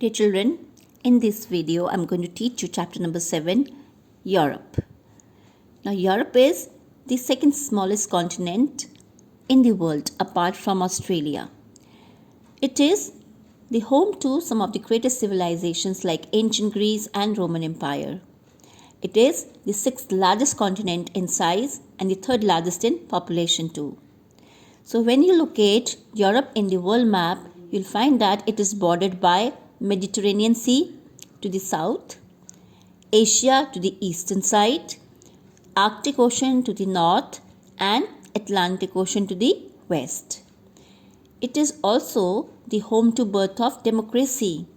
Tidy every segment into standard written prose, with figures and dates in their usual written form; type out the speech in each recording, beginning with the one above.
Dear children, in this video I'm going to teach you chapter number 7, Europe. Now Europe is the second smallest continent in the world apart from Australia. It is the home to some of the greatest civilizations like ancient Greece and Roman Empire. It is the sixth largest continent in size and the third largest in population too. So when you locate Europe in the world map, you'll find that it is bordered by Mediterranean Sea to the south, Asia to the eastern side, Arctic Ocean to the north, and Atlantic Ocean to the west. It is also the home to birth of democracy.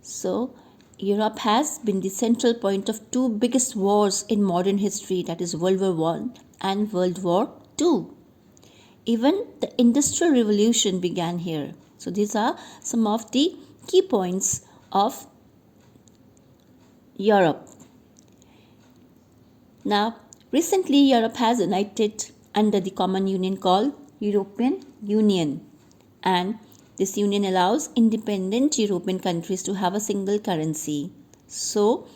So, Europe has been the central point of two biggest wars in modern history, that is World War I and World War II. Even the Industrial Revolution began here. So, these are some of the key points of Europe. Now, recently Europe has united under the common union called European Union, and this union allows independent European countries to have a single currency. So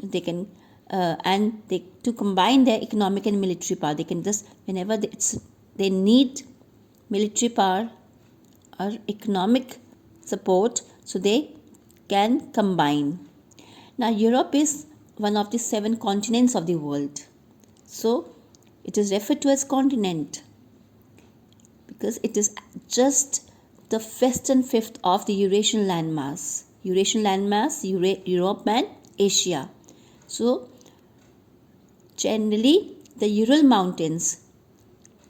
they can to combine their economic and military power. They can just whenever they need military power or economic support, so they can combine. Now Europe is one of the 7 continents of the world. So it is referred to as continent because it is just the western fifth of the Eurasian landmass. Eurasian landmass, Europe and Asia. So generally the Ural Mountains,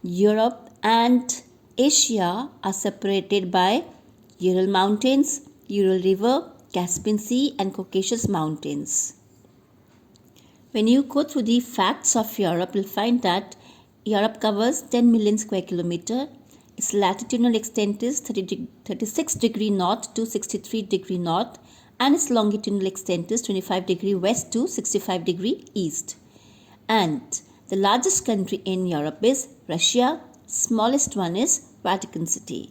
Europe and Asia are separated by Ural Mountains, Ural River, Caspian Sea and Caucasus Mountains. When you go through the facts of Europe, you'll find that Europe covers 10 million square kilometer. Its latitudinal extent is 36 degree north to 63 degree north, and its longitudinal extent is 25 degree west to 65 degree east. And the largest country in Europe is Russia. Smallest one is Vatican City.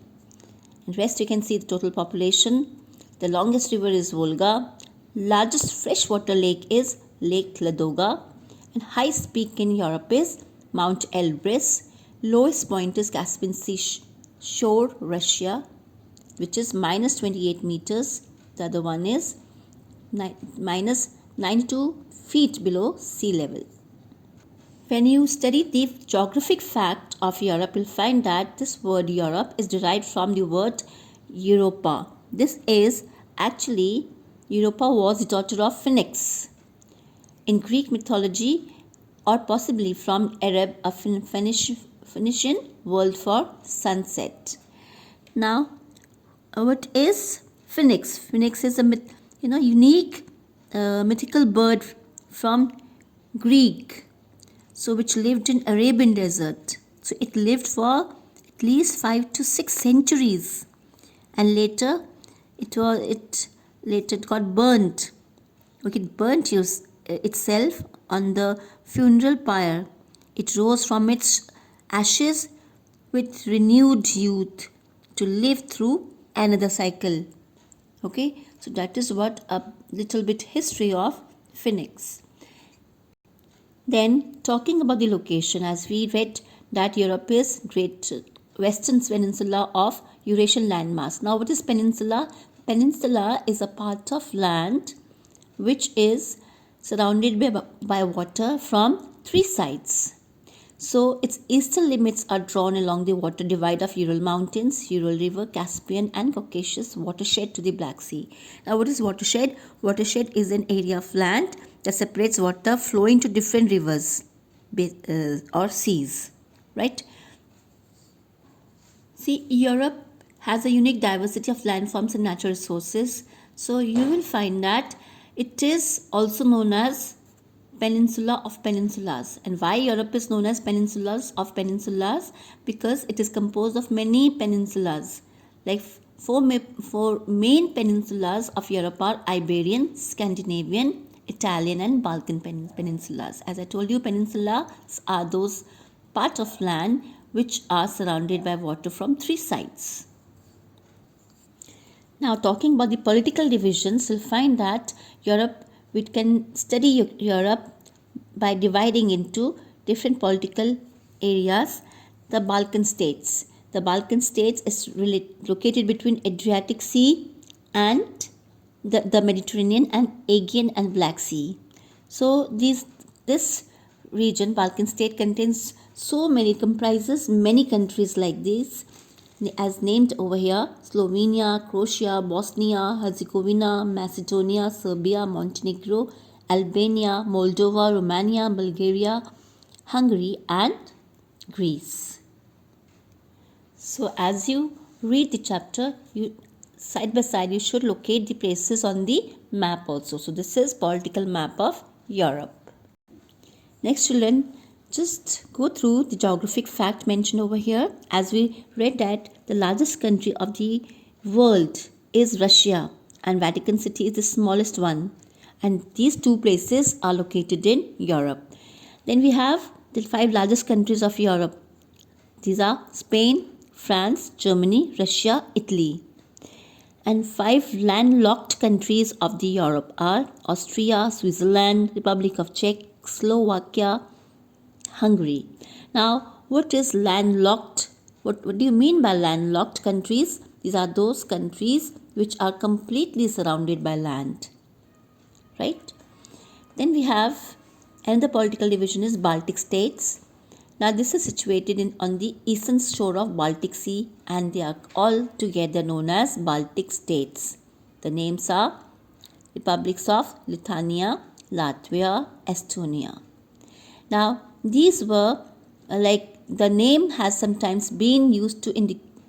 And rest you can see the total population. The longest river is Volga. Largest freshwater lake is Lake Ladoga. And highest peak in Europe is Mount Elbrus. Lowest point is Caspian Sea shore, Russia, which is minus 28 meters. The other one is minus 92 feet below sea level. When you study the geographic fact of Europe, you'll find that this word Europe is derived from the word Europa. This is actually, Europa was the daughter of Phoenix. In Greek mythology, or possibly from Arab, a Phoenician word for sunset. Now, what is Phoenix? Phoenix is a unique mythical bird from Greek, so which lived in Arabian desert. So it lived for at least 5 to 6 centuries, and later it got burnt. Okay, it burnt itself on the funeral pyre. It rose from its ashes with renewed youth to live through another cycle. Okay, so that is what a little bit history of Phoenix. Then talking about the location, as we read that Europe is great western peninsula of Eurasian landmass. Now what is peninsula? Peninsula is a part of land which is surrounded by water from 3 sides. So its eastern limits are drawn along the water divide of Ural Mountains, Ural River, Caspian and Caucasus watershed to the Black Sea. Now what is watershed? Watershed is an area of land that separates water flowing to different rivers or seas, right? See, Europe has a unique diversity of landforms and natural resources. So you will find that it is also known as Peninsula of Peninsulas. And why Europe is known as Peninsulas of Peninsulas? Because it is composed of many peninsulas. Like four main peninsulas of Europe are Iberian, Scandinavian, Italian and Balkan peninsulas. As I told you, peninsulas are those parts of land which are surrounded by water from 3 sides. Now, talking about the political divisions, you'll find that Europe, we can study Europe by dividing into different political areas. The Balkan states. The Balkan states is located between Adriatic Sea and the Mediterranean and Aegean and Black Sea. So this region, Balkan state, contains comprises many countries like this, as named over here: Slovenia, Croatia, Bosnia, Herzegovina, Macedonia, Serbia, Montenegro, Albania, Moldova, Romania, Bulgaria, Hungary, and Greece. So as you read the chapter, you side by side you should locate the places on the map also. So this is political map of Europe. Next, children, just go through the geographic fact mentioned over here. As we read that the largest country of the world is Russia and Vatican City is the smallest one, and these two places are located in Europe. Then we have the 5 largest countries of Europe. These are Spain, France, Germany, Russia, Italy. And 5 landlocked countries of the Europe are Austria, Switzerland, Republic of Czech, Slovakia, Hungary. Now, what is landlocked? What do you mean by landlocked countries? These are those countries which are completely surrounded by land. Right? Then we have another political division is Baltic states. Now this is situated on the eastern shore of Baltic Sea, and they are all together known as Baltic states. The names are Republics of Lithuania, Latvia, Estonia. Now these were the name has sometimes been used to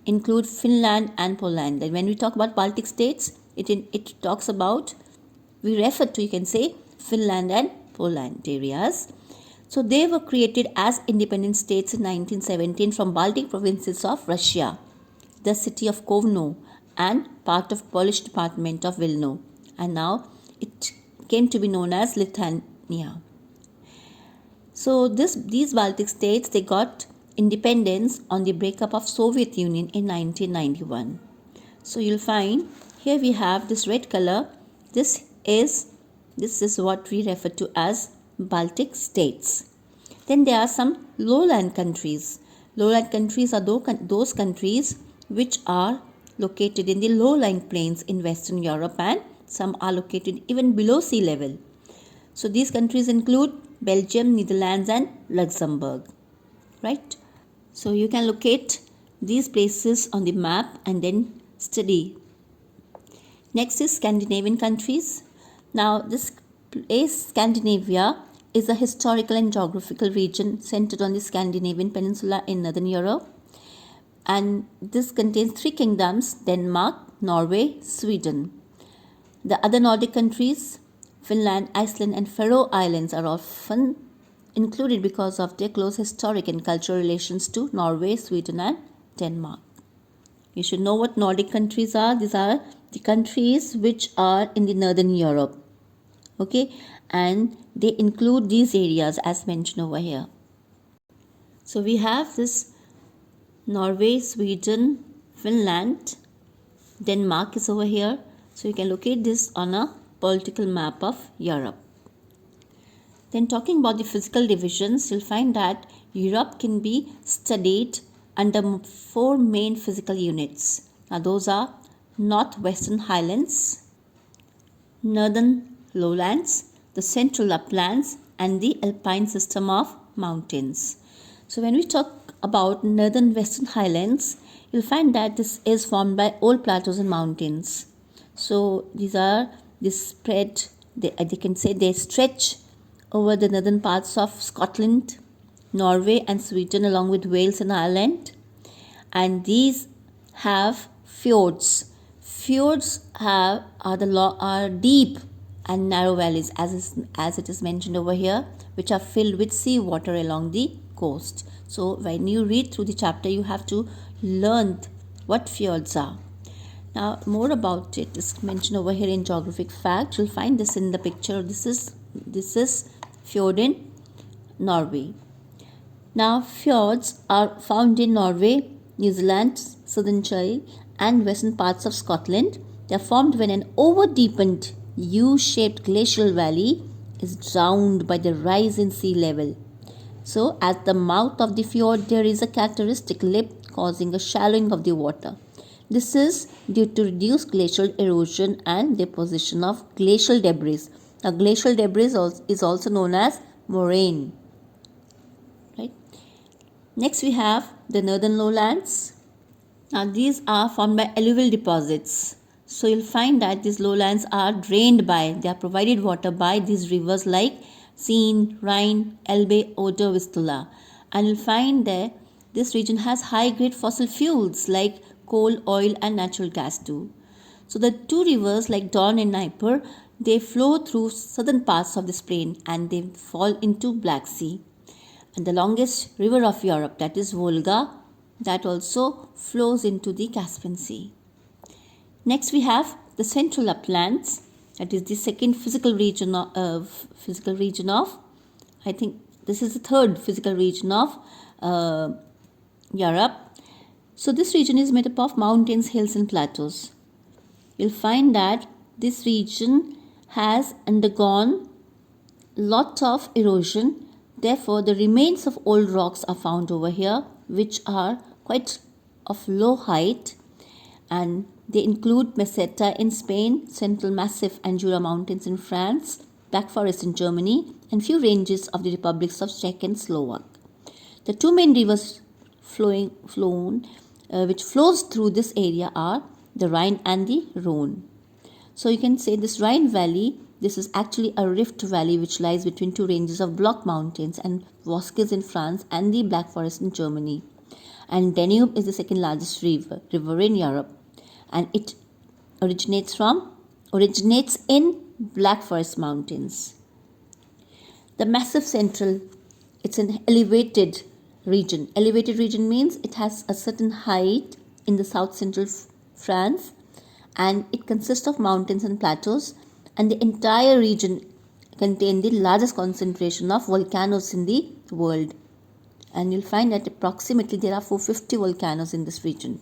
include Finland and Poland. And when we talk about Baltic states, it talks about, we refer to, you can say, Finland and Poland areas. So they were created as independent states in 1917 from Baltic provinces of Russia, the city of Kovno and part of Polish department of Vilno, and now it came to be known as Lithuania. So these Baltic states, they got independence on the breakup of Soviet Union in 1991. So you'll find here we have this red color. This is what we refer to as Baltic states. Then there are some lowland countries. Lowland countries are those countries which are located in the low-lying plains in Western Europe, and some are located even below sea level. So these countries include Belgium, Netherlands, and Luxembourg. Right? So you can locate these places on the map and then study. Next is Scandinavian countries. Now this place, Scandinavia, is a historical and geographical region centered on the Scandinavian peninsula in northern Europe. And this contains 3 kingdoms: Denmark, Norway, Sweden. The other Nordic countries, Finland, Iceland, and Faroe Islands, are often included because of their close historic and cultural relations to Norway, Sweden, and Denmark. You should know what Nordic countries are. These are the countries which are in the northern Europe. Okay, and they include these areas as mentioned over here. So we have this Norway, Sweden, Finland, Denmark is over here. So you can locate this on a political map of Europe. Then talking about the physical divisions, you'll find that Europe can be studied under 4 main physical units. Now those are Northwestern Highlands, Northern Lowlands, the Central Uplands, and the Alpine system of mountains. So when we talk about Northern Western Highlands, you'll find that this is formed by old plateaus and mountains. So they stretch over the northern parts of Scotland, Norway, and Sweden, along with Wales and Ireland. And these have fjords. Fjords are deep and narrow valleys, as it is mentioned over here, which are filled with sea water along the coast. So when you read through the chapter, you have to learn what fjords are. Now more about it is mentioned over here in geographic fact. You'll find this in the picture. This is fjord in Norway. Now fjords are found in Norway, New Zealand, southern Chile, and western parts of Scotland. They are formed when an over-deepened U-shaped glacial valley is drowned by the rise in sea level. So, at the mouth of the fjord, there is a characteristic lip causing a shallowing of the water. This is due to reduced glacial erosion and deposition of glacial debris. Now, glacial debris is also known as moraine. Right. Next, we have the northern lowlands. Now, these are formed by alluvial deposits. So, you'll find that these lowlands are they are provided water by these rivers like Seine, Rhine, Elbe, Oder, Vistula. And you'll find that this region has high grade fossil fuels like coal, oil, and natural gas too. So the two rivers like Don and Dnieper, they flow through southern parts of this plain and they fall into Black Sea. And the longest river of Europe, that is Volga, that also flows into the Caspian Sea. Next we have the central uplands, that is the second physical region of I think this is the third physical region of Europe. So this region is made up of mountains, hills and plateaus. You'll find that this region has undergone lot of erosion. Therefore, the remains of old rocks are found over here, which are quite of low height, and they include Meseta in Spain, Central Massif and Jura Mountains in France, Black Forest in Germany, and few ranges of the republics of Czech and Slovak. The two main rivers which flows through this area are the Rhine and the Rhone. So you can say this Rhine Valley, this is actually a rift valley which lies between two ranges of Block Mountains and Vosges in France and the Black Forest in Germany. And Danube is the second largest river in Europe, and it originates in Black Forest Mountains. The Massif Central, it's an elevated region. Elevated region means it has a certain height in the south central France, and it consists of mountains and plateaus, and the entire region contains the largest concentration of volcanoes in the world. And you'll find that approximately there are 450 volcanoes in this region.